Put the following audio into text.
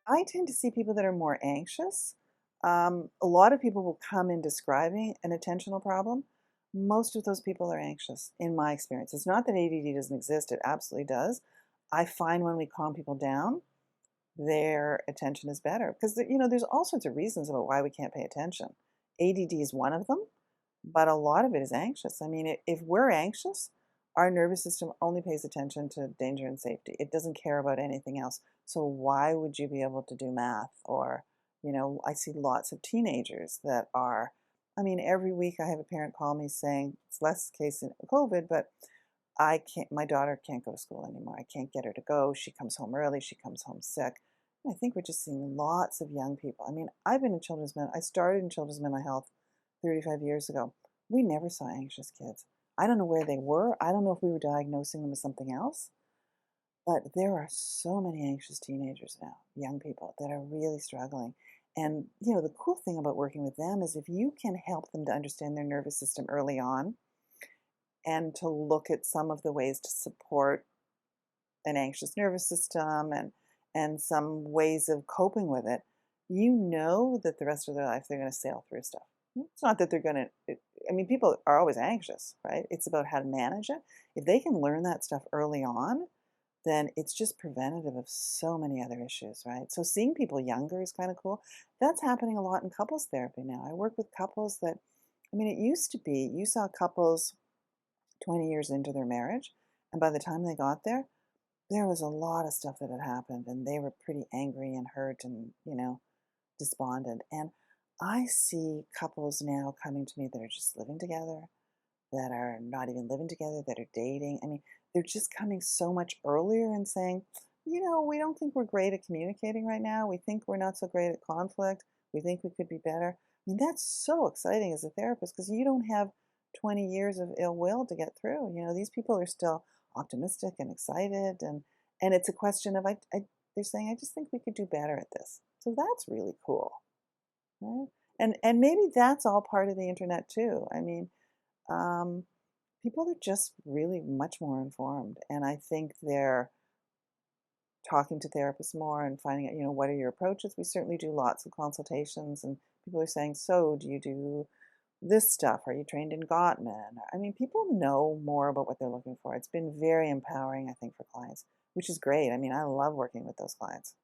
I tend to see people that are more anxious. A lot of people will come in describing an attentional problem. Most of those people are anxious, in my experience. It's not that ADD doesn't exist, it absolutely does. I find when we calm people down, their attention is better. Because, there's all sorts of reasons about why we can't pay attention. ADD is one of them, but a lot of it is anxious. I mean, if we're anxious, our nervous system only pays attention to danger and safety. It doesn't care about anything else. So why would you be able to do math? Or, I see lots of teenagers that are, I mean, every week I have a parent call me saying, it's less case in COVID, but my daughter can't go to school anymore. I can't get her to go. She comes home early. She comes home sick. I think we're just seeing lots of young people. I mean, I started in children's mental health 35 years ago. We never saw anxious kids. I don't know where they were. I don't know if we were diagnosing them with something else, but there are so many anxious teenagers now, young people that are really struggling. And, the cool thing about working with them is if you can help them to understand their nervous system early on and to look at some of the ways to support an anxious nervous system and some ways of coping with it, you know that the rest of their life they're going to sail through stuff. It's not that they're going to, I mean, people are always anxious, right? It's about how to manage it. If they can learn that stuff early on, then it's just preventative of so many other issues, right? So seeing people younger is kind of cool. That's happening a lot in couples therapy now. I work with couples that, I mean, it used to be you saw couples 20 years into their marriage, and by the time they got there was a lot of stuff that had happened, and they were pretty angry and hurt and, despondent. And I see couples now coming to me that are just living together, that are not even living together, that are dating. I mean, they're just coming so much earlier and saying, we don't think we're great at communicating right now. We think we're not so great at conflict. We think we could be better. I mean, that's so exciting as a therapist because you don't have 20 years of ill will to get through. These people are still optimistic and excited, and it's a question of they're saying, I just think we could do better at this. So that's really cool, right? And maybe that's all part of the internet too. I mean, um, people are just really much more informed, and I think they're talking to therapists more and finding out, what are your approaches. We certainly do lots of consultations, and people are saying, so do you do this stuff? Are you trained in Gottman? I mean, people know more about what they're looking for. It's been very empowering, I think, for clients, which is great. I mean, I love working with those clients.